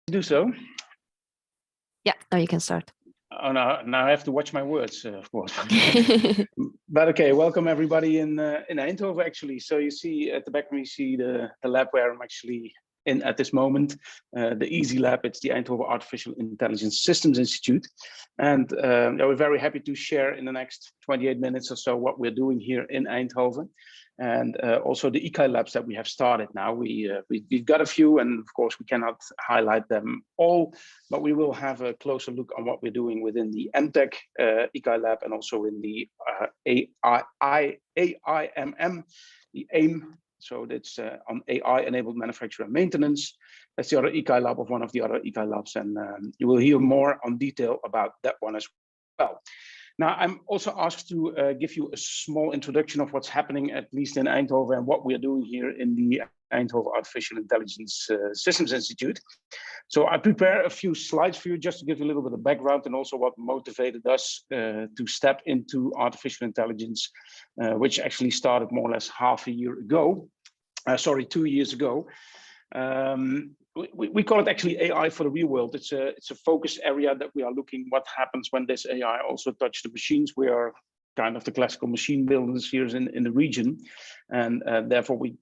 Do so. Yeah, now you can start. Oh, now I have to watch my words, of course. But okay, welcome everybody in Eindhoven, actually. So you see at the back, we see the lab where I'm actually in at this moment, the EASY lab. It's the Eindhoven Artificial Intelligence Systems Institute. And we're very happy to share in the next 28 minutes or so what we're doing here in Eindhoven. And also the ICAI labs that we have started now. We've got a few, and of course we cannot highlight them all, but we will have a closer look on what we're doing within the MTech ICAI lab and also in the AIMM, the AIM. So that's on AI-enabled manufacture and maintenance. That's the other ICAI lab of one of the other ICAI labs, and you will hear more on detail about that one as well. Now, I'm also asked to give you a small introduction of what's happening, at least in Eindhoven, and what we're doing here in the Eindhoven Artificial Intelligence Systems Institute. So I prepare a few slides for you just to give you a little bit of background and also what motivated us to step into artificial intelligence, which actually started more or less half a year ago. 2 years ago. We call it actually AI for the real world. It's a focus area that we are looking what happens when this AI also touches the machines. We are kind of the classical machine builders here in the region, and therefore we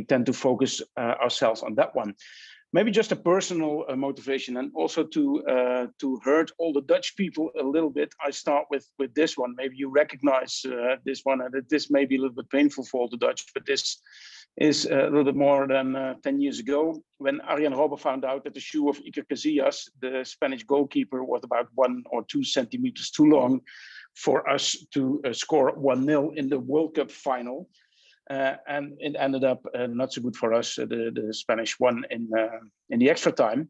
tend to focus ourselves on that one. Maybe just a personal motivation, and also to hurt all the Dutch people a little bit. I start with this one. Maybe you recognize this one, and this may be a little bit painful for all the Dutch, but this is a little bit more than 10 years ago, when Arjen Robben found out that the shoe of Iker Casillas, the Spanish goalkeeper, was about 1 or 2 centimeters too long for us to score 1-0 in the World Cup final. And it ended up not so good for us. The Spanish won in the extra time.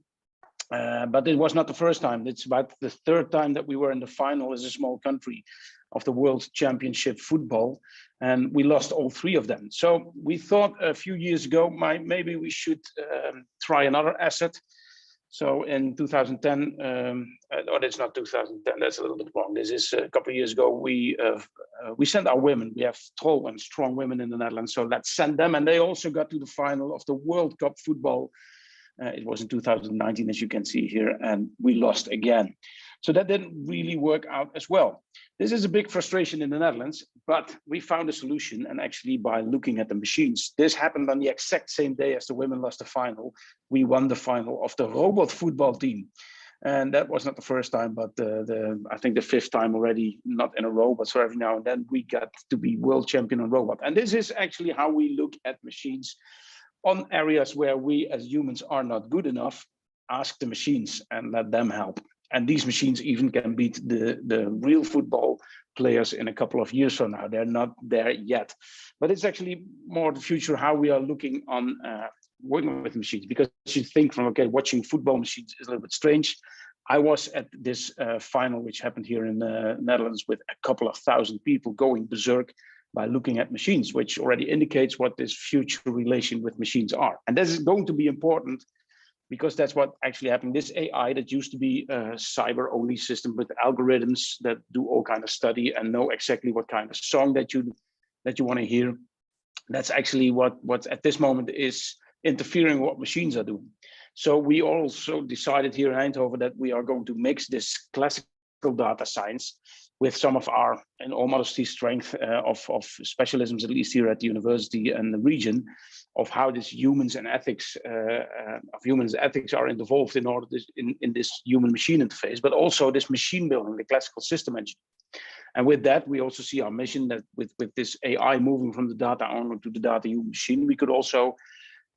But it was not the first time. It's about the third time that we were in the final as a small country of the World Championship football, and we lost all 3 of them. So we thought a few years ago, maybe we should try another asset. So in 2010, or it's not 2010, that's a little bit wrong. This is a couple of years ago, we sent our women. We have tall and strong women in the Netherlands, so let's send them. And they also got to the final of the World Cup football. It was in 2019, as you can see here, and we lost again. So that didn't really work out as well. This is a big frustration in the Netherlands, but we found a solution, and actually by looking at the machines, this happened on the exact same day as the women lost the final. We won the final of the robot football team. And that was not the first time, but I think the 5th time already, not in a row, but so every now and then we got to be world champion on robot. And this is actually how we look at machines. On areas where we as humans are not good enough, ask the machines and let them help. And these machines even can beat the real football players in a couple of years from now. They're not there yet. But it's actually more the future, how we are looking on working with machines. Because you think from, okay, watching football machines is a little bit strange. I was at this final, which happened here in the Netherlands, with a couple of thousand people going berserk by looking at machines, which already indicates what this future relation with machines are. And this is going to be important because that's what actually happened. This AI that used to be a cyber-only system with algorithms that do all kind of study and know exactly what kind of song that you want to hear. That's actually what at this moment is interfering with what machines are doing. So we also decided here in Eindhoven that we are going to mix this classical data science with some of our, in all modesty, strength of specialisms, at least here at the university and the region, of how this humans and ethics are involved in order in this human-machine interface, but also this machine building, the classical system engineering. And with that, we also see our mission that with this AI moving from the data owner to the data human machine, we could also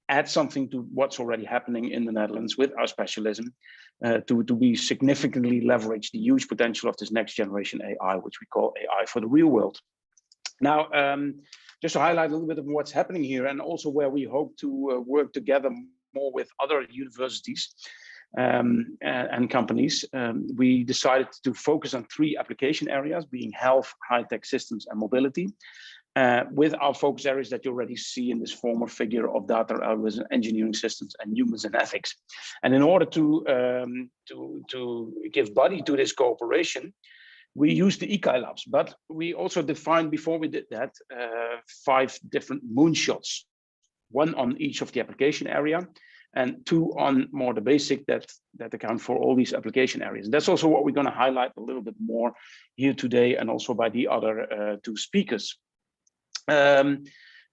add something to what's already happening in the Netherlands with our specialism to be significantly leverage the huge potential of this next generation AI, which we call AI for the real world. Now, just to highlight a little bit of what's happening here and also where we hope to work together more with other universities and companies, we decided to focus on 3 application areas, being health, high-tech systems, and mobility. With our focus areas that you already see in this former figure of data algorithm, engineering systems, and humans and ethics. And in order to give body to this cooperation, we use the ICAI labs, but we also defined before we did that 5 different moonshots, one on each of the application area. and 2 on more the basic that account for all these application areas. And that's also what we're going to highlight a little bit more here today, and also by the other 2 speakers.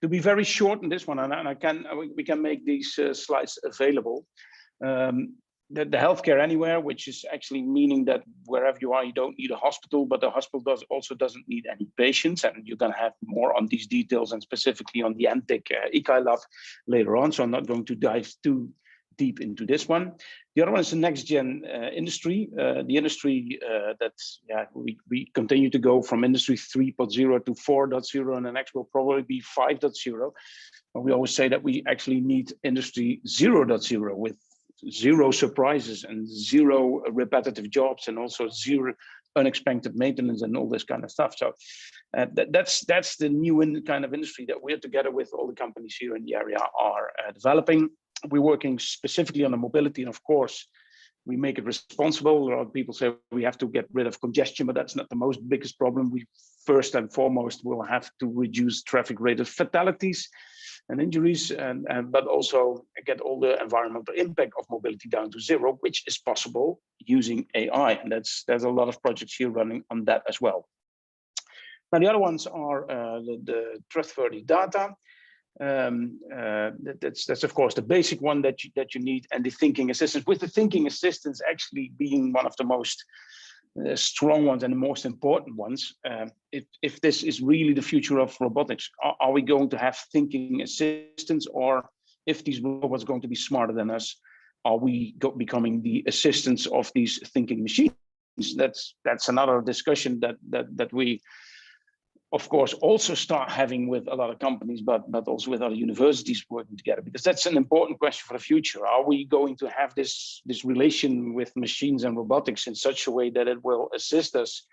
To be very short in this one, and we can make these slides available. The healthcare anywhere, which is actually meaning that wherever you are, you don't need a hospital, but the hospital also doesn't need any patients. And you're going to have more on these details and specifically on the MTech ICAI lab later on. So I'm not going to dive too deep into this one. The other one is the next gen industry, the industry we continue to go from industry 3.0 to 4.0, and the next will probably be 5.0. But we always say that we actually need industry 0.0 with 0 surprises and 0 repetitive jobs, and also 0 unexpected maintenance and all this kind of stuff. So that's the new kind of industry that we're together with all the companies here in the area are developing. We're working specifically on the mobility, and of course we make it responsible. A lot of people say we have to get rid of congestion, but that's not the biggest problem. We first and foremost will have to reduce traffic-related fatalities and injuries, but also get all the environmental impact of mobility down to 0, which is possible using AI. And there's a lot of projects here running on that as well. Now the other ones are the trustworthy data. That's of course the basic one that you need, and the thinking assistance. With the thinking assistance actually being one of the most strong ones and the most important ones. If this is really the future of robotics, are we going to have thinking assistants, or if these robots are going to be smarter than us, are we becoming the assistants of these thinking machines? That's another discussion that we of course also start having with a lot of companies, but also with other universities working together, because that's an important question for the future. Are we going to have this relation with machines and robotics in such a way that it will assist us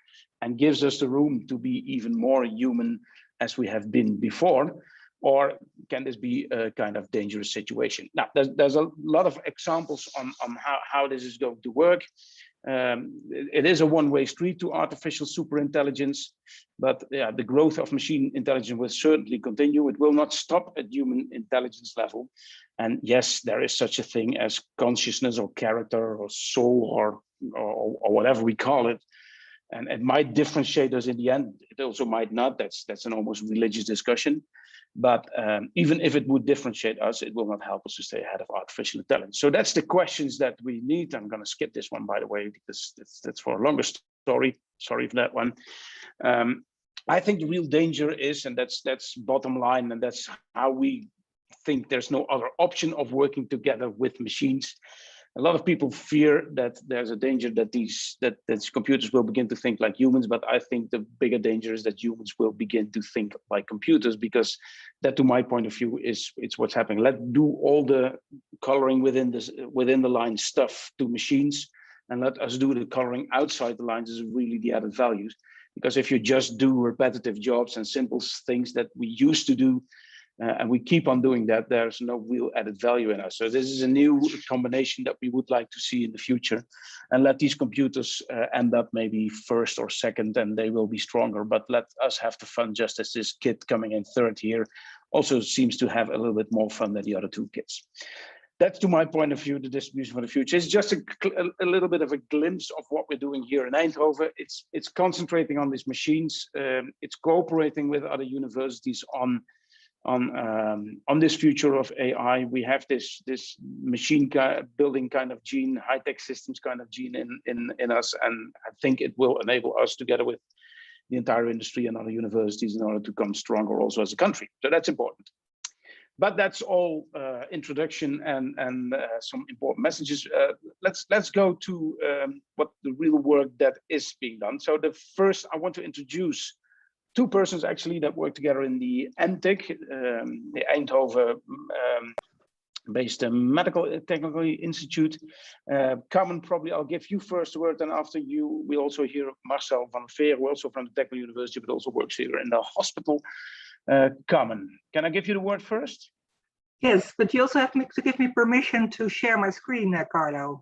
and gives us the room to be even more human as we have been before? Or can this be a kind of dangerous situation? Now, there's a lot of examples on how this is going to work. It is a one-way street to artificial superintelligence, but yeah, the growth of machine intelligence will certainly continue. It will not stop at human intelligence level. And yes, there is such a thing as consciousness or character or soul or whatever we call it. And it might differentiate us in the end. It also might not. That's an almost religious discussion. But even if it would differentiate us, it will not help us to stay ahead of artificial intelligence. So that's the questions that we need. I'm going to skip this one, by the way, because that's for a longer story. Sorry for that one. I think the real danger is, and that's bottom line, and that's how we think there's no other option of working together with machines. A lot of people fear that there's a danger that these computers will begin to think like humans, but I think the bigger danger is that humans will begin to think like computers, because that, to my point of view, it's what's happening. Let's do all the coloring within the line stuff to machines, and let us do the coloring outside the lines is really the added values. Because if you just do repetitive jobs and simple things that we used to do, and we keep on doing that, there's no real added value in us. So this is a new combination that we would like to see in the future, and let these computers end up maybe first or second, and they will be stronger. But let us have the fun, just as this kid coming in third here also seems to have a little bit more fun than the other 2 kids. That's, to my point of view, the distribution for the future. It's just a little bit of a glimpse of what we're doing here in Eindhoven. It's concentrating on these machines. It's cooperating with other universities on this future of AI. We have this machine building kind of gene, high-tech systems kind of gene in us, and I think it will enable us, together with the entire industry and other universities, in order to come stronger also as a country. So that's important. But that's all introduction and some important messages. Let's go to what the real work that is being done. So the first, I want to introduce 2 persons actually that work together in the MTech, the Eindhoven based Medical Technical Institute. Carmen, probably I'll give you first the word, and after you, we also hear Marcel van Veer, who also from the Technical University, but also works here in the hospital. Carmen, can I give you the word first? Yes, but you also have to give me permission to share my screen, Carlo.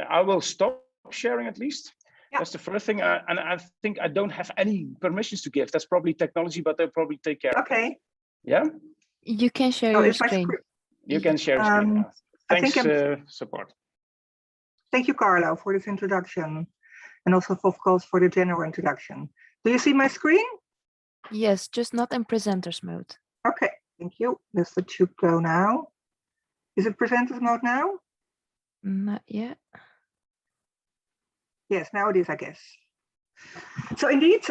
I will stop sharing at least. Yeah. That's the first thing, and I think I don't have any permissions to give. That's probably technology, but they'll probably take care of it. Okay. Yeah? You can share your screen. You can share screen. Thanks, support. Thank you, Carlo, for this introduction, and also, of course, for the general introduction. Do you see my screen? Yes, just not in presenters mode. Okay, thank you. This should go now. Is it presenters mode now? Not yet. Yes, now it is, I guess. So indeed,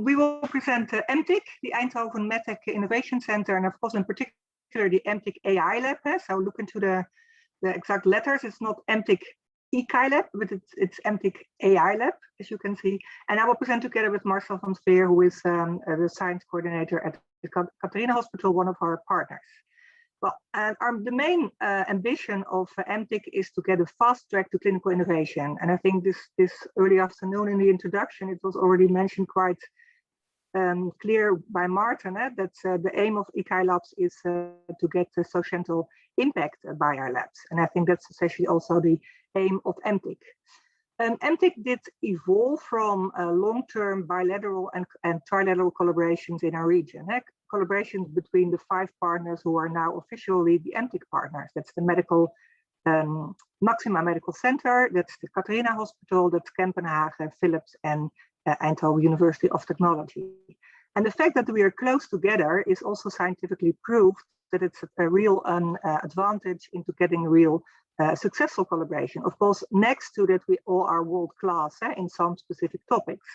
we will present MTIC, the Eindhoven MedTech Innovation Center, and of course, in particular, the MTIC AI Lab. So look into the exact letters. It's not MTIC ICAI Lab, but it's MTIC AI Lab, as you can see. And I will present together with Marcel van Veer, who is the science coordinator at the Catharina Hospital, one of our partners. Well, the main ambition of MTIC is to get a fast track to clinical innovation. And I think this early afternoon in the introduction, it was already mentioned quite clear by Martin that the aim of ICAI Labs is to get societal impact by our labs. And I think that's essentially also the aim of MTIC. MTIC did evolve from long-term bilateral and trilateral collaborations in our region. Collaborations between the 5 partners who are now officially the MTIC partners. That's the medical Maxima Medical Center, that's the Catharina Hospital, that's Kempenhagen, Philips, and Eindhoven University of Technology. And the fact that we are close together is also scientifically proved that it's a real advantage into getting real successful collaboration. Of course, next to that, we all are world class in some specific topics.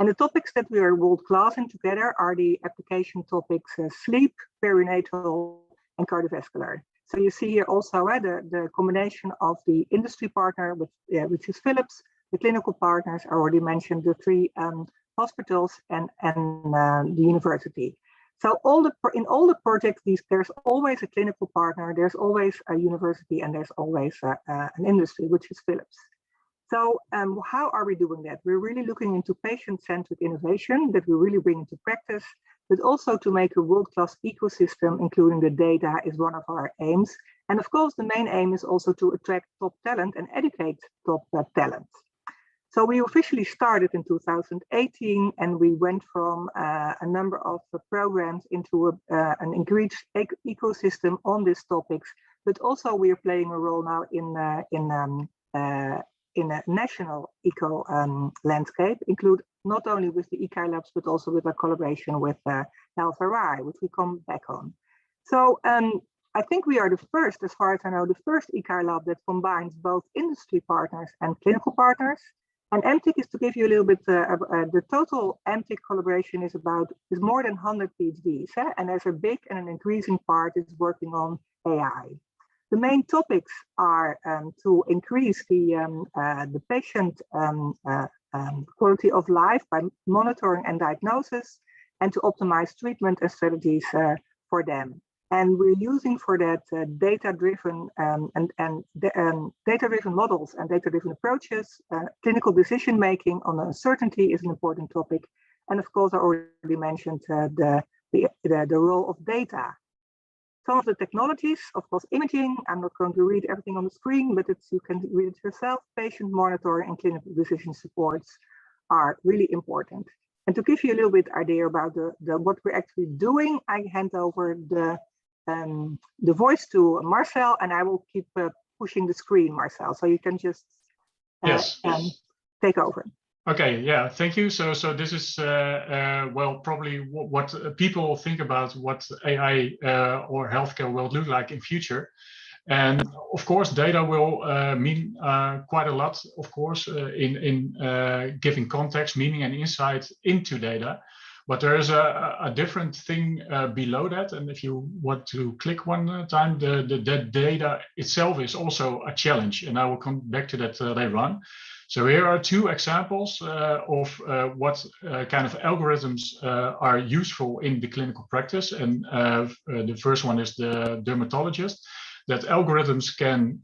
And the topics that we are world class in together are the application topics sleep, perinatal, and cardiovascular. So you see here also the combination of the industry partner, which is Philips, the clinical partners, I already mentioned the 3 hospitals and the university. So in all the projects, there's always a clinical partner, there's always a university, and there's always an industry, which is Philips. So how are we doing that? We're really looking into patient-centric innovation that we really bring into practice, but also to make a world-class ecosystem, including the data, is one of our aims. And of course, the main aim is also to attract top talent and educate top talent. So we officially started in 2018, and we went from a number of programs into an increased ecosystem on these topics, but also we are playing a role now in a national eco landscape, include not only with the ICAI Labs, but also with a collaboration with Health RI, which we come back on. So I think we are the first, as far as I know, the first ICAI Lab that combines both industry partners and clinical partners. And MTIC is, to give you a little bit, the total MTIC collaboration is more than 100 PhDs, and there's a big and an increasing part is working on AI. The main topics are to increase the patient quality of life by monitoring and diagnosis, and to optimize treatment and strategies for them. And we're using for that data-driven data-driven models and data-driven approaches. Clinical decision-making on uncertainty is an important topic. And of course, I already mentioned the role of data. Some of the technologies, of course, imaging, I'm not going to read everything on the screen, but you can read it yourself. Patient monitoring and clinical decision supports are really important. And to give you a little bit idea about what we're actually doing, I hand over the voice to Marcel, and I will keep pushing the screen, Marcel, so you can just take over. Okay, yeah, thank you. So this is, well, probably what people think about what AI or healthcare will look like in future. And of course, data will mean quite a lot, of course, in giving context, meaning, and insight into data. But there is a different thing below that. And if you want to click one time, the data itself is also a challenge. And I will come back to that later on. So here are 2 examples of what kind of algorithms are useful in the clinical practice. And the first one is the dermatologist. That algorithms can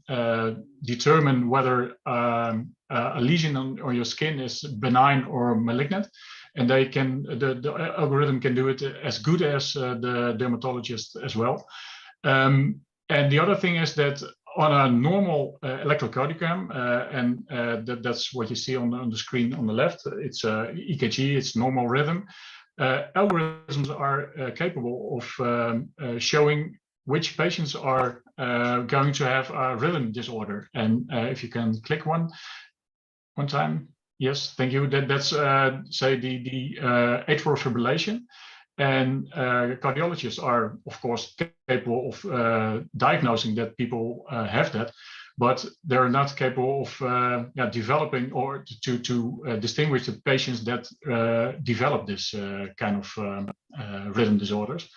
determine whether a lesion on your skin is benign or malignant. And the algorithm can do it as good as the dermatologist as well. And the other thing is that on a normal electrocardiogram, and that's what you see on the screen on the left, it's EKG, it's normal rhythm. Algorithms are capable of showing which patients are going to have a rhythm disorder. And if you can click one time. Yes, thank you. That's say the atrial fibrillation. And cardiologists are, of course, capable of diagnosing that people have that, but they're not capable of developing or to distinguish the patients that develop this kind of rhythm disorders.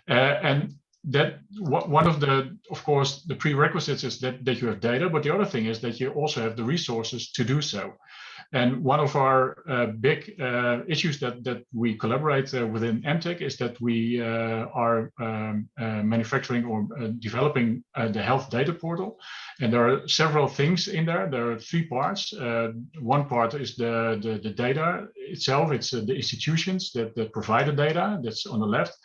And that one of the, of course, the prerequisites is that you have data, but the other thing is that you also have the resources to do so. And one of our big issues that we collaborate within MTech is that we are manufacturing or developing the health data portal. And there are several things in there. There are 3 parts. One part is the data itself. It's the institutions that provide the data. That's on the left.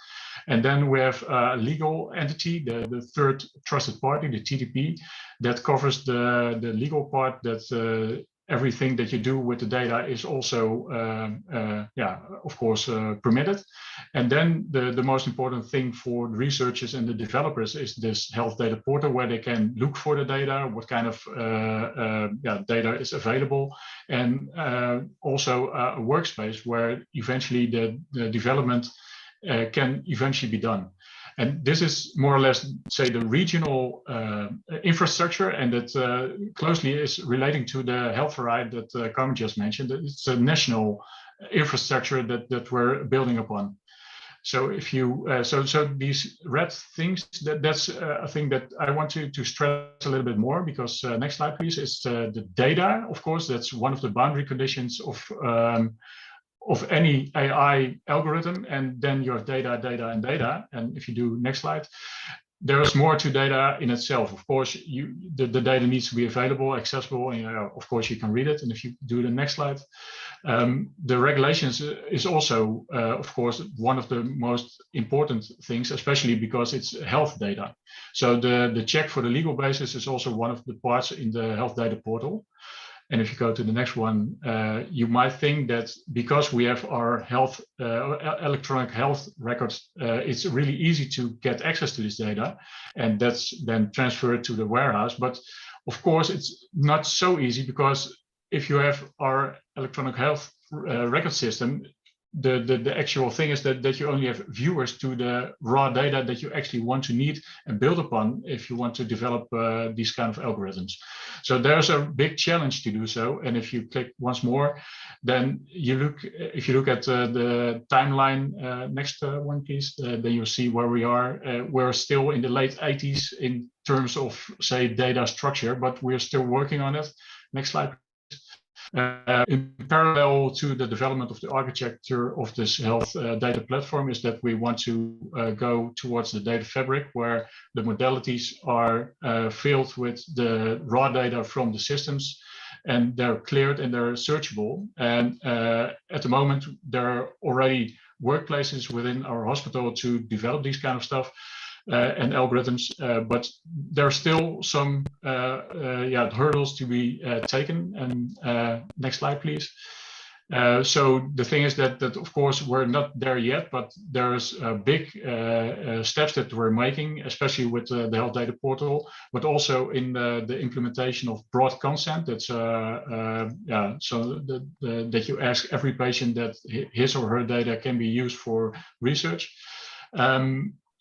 And then we have a legal entity, the third trusted party, the TTP, that covers the legal part that everything that you do with the data is also, of course, permitted. And then the most important thing for the researchers and the developers is this health data portal where they can look for the data, what kind of data is available, and also a workspace where eventually the development can eventually be done. And this is more or less, say, the regional infrastructure, and that closely is relating to the health right that Carmen just mentioned. It's a national infrastructure that we're building upon. So if you, so these red things, that's a thing that I want to stress a little bit more, because next slide, please, is the data. Of course, that's one of the boundary conditions of any AI algorithm, and then you have data, data, and data. And if you do next slide, there is more to data in itself. Of course, the data needs to be available, accessible, and of course you can read it. And if you do the next slide, the regulations is also, of course, one of the most important things, especially because it's health data. So the check for the legal basis is also one of the parts in the health data portal. And if you go to the next one, you might think that because we have our health electronic health records, it's really easy to get access to this data, and that's then transferred to the warehouse. But of course, it's not so easy, because if you have our electronic health record system, the actual thing is that you only have viewers to the raw data that you actually want to need and build upon if you want to develop these kind of algorithms. So there's a big challenge to do so. And if you click once more, then if you look at the timeline, next one, please, then you'll see where we are. We're still in the late 80s in terms of, say, data structure, but we're still working on it. Next slide. In parallel to the development of the architecture of this health data platform is that we want to go towards the data fabric, where the modalities are filled with the raw data from the systems, and they're cleared and they're searchable. And at the moment, there are already workplaces within our hospital to develop these kind of stuff. And algorithms, but there are still some hurdles to be taken. And next slide, please. So the thing is that of course we're not there yet, but there's big steps that we're making, especially with the health data portal, but also in the implementation of broad consent. That's so that you ask every patient that his or her data can be used for research.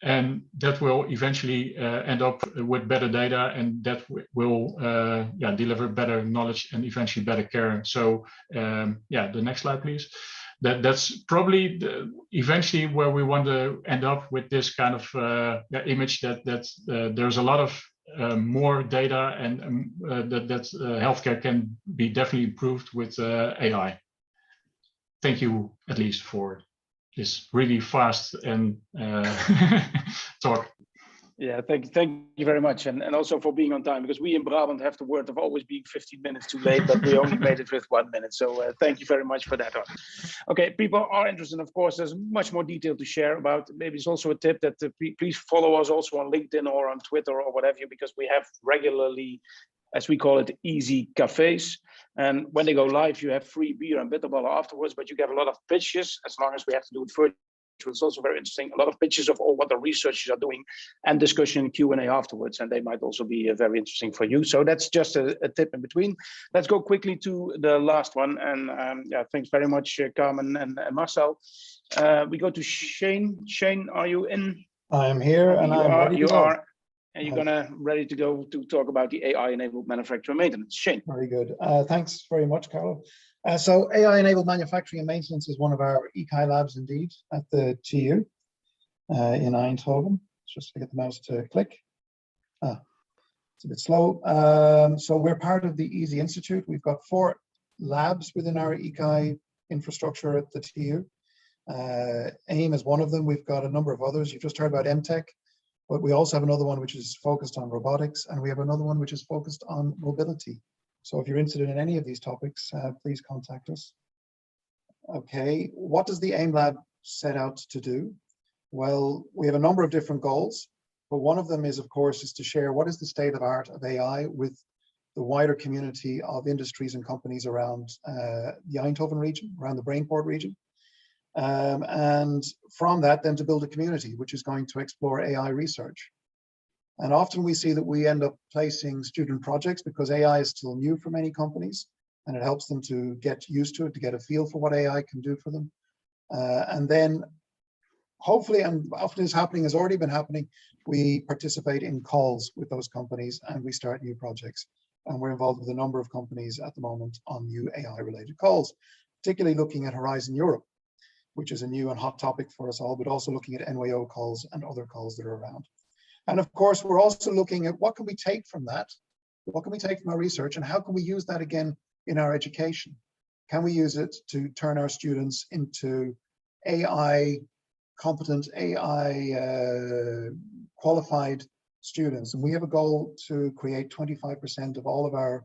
And that will eventually end up with better data, and that will deliver better knowledge and eventually better care. So the next slide, please. That's probably eventually where we want to end up with this kind of image that there's a lot of more data, and that healthcare can be definitely improved with AI. Thank you, at least, for this really fast and talk. Yeah, thank you very much, and also for being on time, because we in Brabant have the word of always being 15 minutes too late, but we only made it with 1 minute. So thank you very much for that. Okay, people are interested. Of course, there's much more detail to share about. Maybe it's also a tip that please follow us also on LinkedIn or on Twitter or whatever, because we have regularly, as we call it, easy cafes. And when they go live, you have free beer and bitterballen afterwards, but you get a lot of pitches, as long as we have to do it is also very interesting. A lot of pictures of all what the researchers are doing and discussion Q&A afterwards, and they might also be very interesting for you. So that's just a tip in between. Let's go quickly to the last one. And yeah, thanks very much, Carmen and Marcel. We go to Shane. Shane, are you in? I am here and I'm ready to go. And you're ready to go to talk about the AI-enabled manufacturing maintenance. Shane. Very good. Thanks very much, Carlo. So AI-enabled manufacturing and maintenance is one of our ICAI labs indeed at the TU in Eindhoven. Just to get the mouse to click. It's a bit slow. So we're part of the EASY Institute. We've got 4 labs within our ICAI infrastructure at the TU. AIM is one of them. We've got a number of others. You've just heard about MTech. But we also have another one which is focused on robotics, and we have another one which is focused on mobility. So if you're interested in any of these topics, please contact us. Okay, what does the AIM Lab set out to do? Well, we have a number of different goals, but one of them is, of course, is to share what is the state of art of AI with the wider community of industries and companies around the Eindhoven region, around the Brainport region. And from that, then to build a community which is going to explore AI research. And often we see that we end up placing student projects because AI is still new for many companies, and it helps them to get used to it, to get a feel for what AI can do for them. And then hopefully, and often is happening, has already been happening, we participate in calls with those companies and we start new projects. And we're involved with a number of companies at the moment on new AI related calls, particularly looking at Horizon Europe, which is a new and hot topic for us all, but also looking at NYO calls and other calls that are around. And of course, we're also looking at what can we take from that? What can we take from our research, and how can we use that again in our education? Can we use it to turn our students into AI competent, AI qualified students? And we have a goal to create 25% of all of our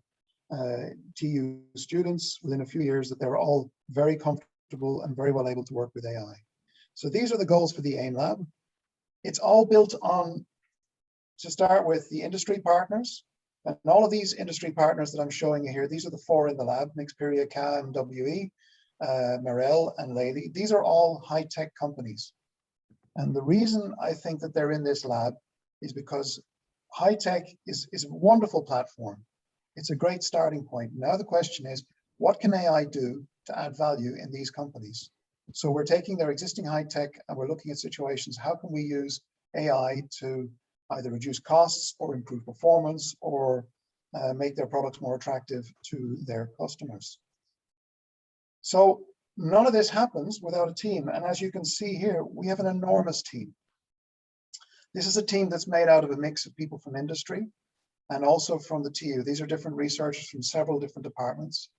TU students within a few years, that they're all very comfortable and very well able to work with AI. So these are the goals for the AIM Lab. It's all built on, to start with, the industry partners. And all of these industry partners that I'm showing you here, these are the 4 in the lab: Nexperia, KMWE, Marel, and Lely. These are all high-tech companies. And the reason I think that they're in this lab is because high-tech is a wonderful platform. It's a great starting point. Now the question is, what can AI do to add value in these companies? So we're taking their existing high tech and we're looking at situations. How can we use AI to either reduce costs or improve performance or make their products more attractive to their customers? So none of this happens without a team. And as you can see here, we have an enormous team. This is a team that's made out of a mix of people from industry and also from the TU. These are different researchers from several different departments.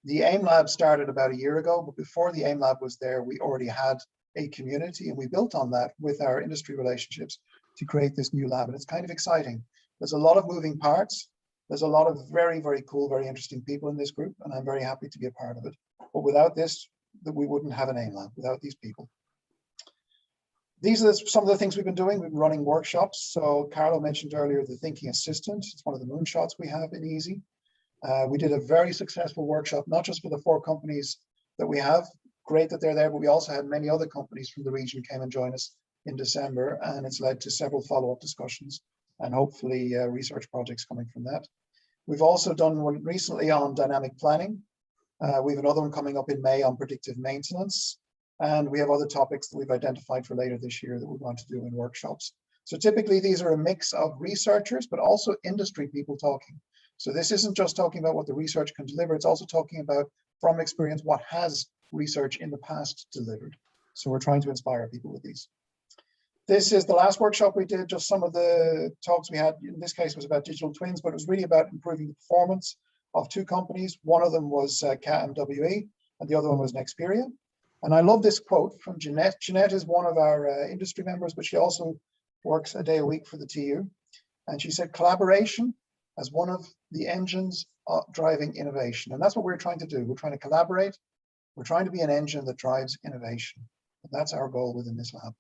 The AIM Lab started about a year ago, but before the AIM Lab was there, we already had a community, and we built on that with our industry relationships to create this new lab. And it's kind of exciting. There's a lot of moving parts. There's a lot of very, very cool, very interesting people in this group, and I'm very happy to be a part of it. But without this, we wouldn't have an AIM Lab, without these people. These are some of the things we've been doing. We've been running workshops. So Carlo mentioned earlier the Thinking Assistant. It's one of the moonshots we have in EASY. We did a very successful workshop, not just for the 4 companies that we have. Great that they're there, but we also had many other companies from the region came and join us in December, and it's led to several follow-up discussions and hopefully research projects coming from that. We've also done one recently on dynamic planning. We have another one coming up in May on predictive maintenance, and we have other topics that we've identified for later this year that we want to do in workshops. So typically these are a mix of researchers, but also industry people talking. So this isn't just talking about what the research can deliver, it's also talking about, from experience, what has research in the past delivered. So we're trying to inspire people with these. This is the last workshop we did, just some of the talks we had. In this case was about digital twins, but it was really about improving the performance of 2 companies. One of them was KMWE and the other one was Nexperia. And I love this quote from Jeanette. Jeanette is one of our industry members, but she also works a day a week for the TU. And she said, collaboration as one of the engines driving innovation. And that's what we're trying to do. We're trying to collaborate. We're trying to be an engine that drives innovation. And that's our goal within this lab.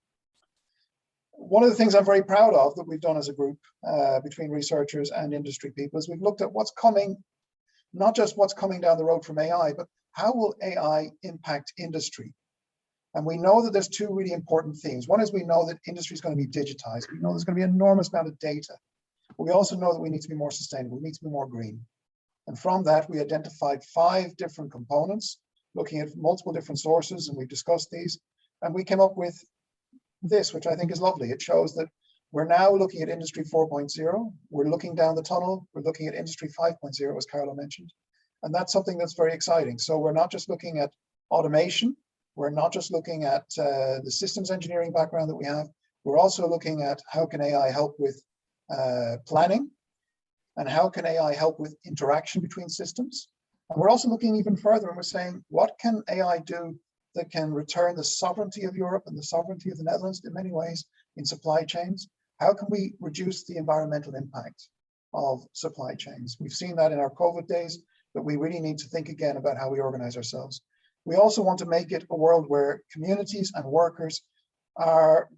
One of the things I'm very proud of that we've done as a group between researchers and industry people is we've looked at what's coming, not just what's coming down the road from AI, but how will AI impact industry? And we know that there's two really important themes. One is we know that industry is going to be digitized. We know there's going to be an enormous amount of data. But we also know that we need to be more sustainable. We need to be more green. And from that, we identified 5 different components, looking at multiple different sources, and we've discussed these. And we came up with this, which I think is lovely. It shows that we're now looking at Industry 4.0. We're looking down the tunnel. We're looking at Industry 5.0, as Carlo mentioned. And that's something that's very exciting. So we're not just looking at automation. We're not just looking at the systems engineering background that we have. We're also looking at how can AI help with planning, and how can AI help with interaction between systems. And we're also looking even further, and we're saying, what can AI do that can return the sovereignty of Europe and the sovereignty of the Netherlands in many ways in supply chains? How can we reduce the environmental impact of supply chains? We've seen that in our COVID days, but we really need to think again about how we organize ourselves. We also want to make it a world where communities and workers are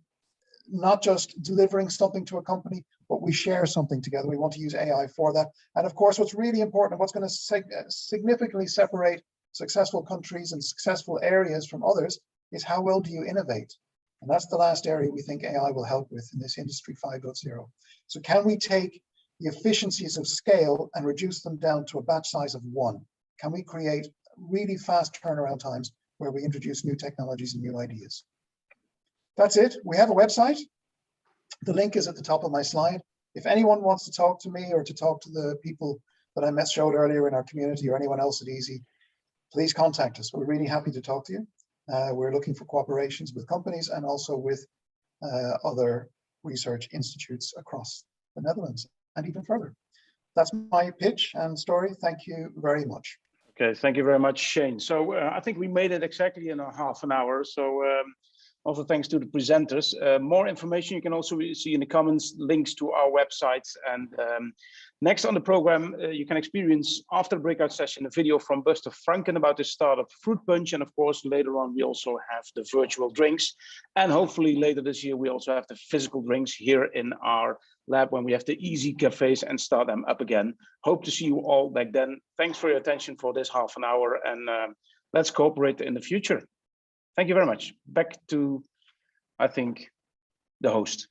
not just delivering something to a company, but we share something together. We want to use AI for that. And of course, what's really important, what's going to significantly separate successful countries and successful areas from others is how well do you innovate? And that's the last area we think AI will help with in this Industry 5.0. So can we take the efficiencies of scale and reduce them down to a batch size of 1? Can we create really fast turnaround times where we introduce new technologies and new ideas? That's it. We have a website. The link is at the top of my slide. If anyone wants to talk to me or to talk to the people that I showed earlier in our community or anyone else at EASY, please contact us. We're really happy to talk to you. We're looking for cooperations with companies and also with other research institutes across the Netherlands and even further. That's my pitch and story. Thank you very much. Okay, thank you very much, Shane. So I think we made it exactly in a half an hour. So also thanks to the presenters. More information you can also see in the comments, links to our websites. And next on the program, you can experience after the breakout session, a video from Buster Franken about the startup Fruit Punch. And of course, later on, we also have the virtual drinks. And hopefully later this year, we also have the physical drinks here in our lab when we have the easy cafes and start them up again. Hope to see you all back then. Thanks for your attention for this half an hour, and let's cooperate in the future. Thank you very much. Back to, I think, the host.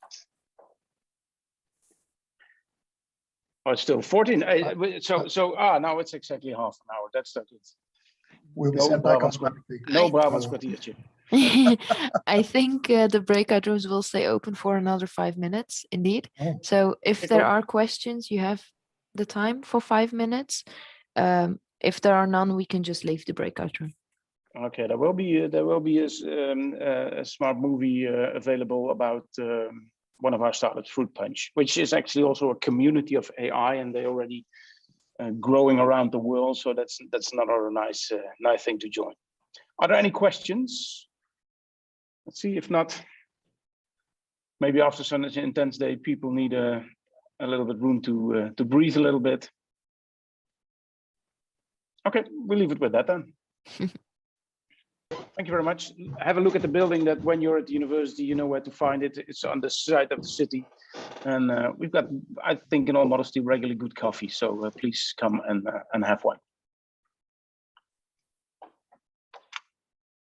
Oh, it's still 14. Now it's exactly half an hour. That's not good. We'll be No sent back on Brabants, quickly. no Brabants kwartiertje. I think the breakout rooms will stay open for another 5 minutes, indeed. Oh. So if Okay, there cool. are questions, you have the time for 5 minutes. If there are none, we can just leave the breakout room. Okay, there will be a smart movie available about one of our startups, Fruit Punch, which is actually also a community of AI, and they already growing around the world. So that's another nice thing to join. Are there any questions? Let's see. If not, maybe after such an intense day, people need a little bit room to breathe a little bit. Okay, we'll leave it with that then. Thank you very much. Have a look at the building that when you're at the university, you know where to find it. It's on the side of the city. And we've got, I think in all modesty, regularly good coffee. So please come and have one.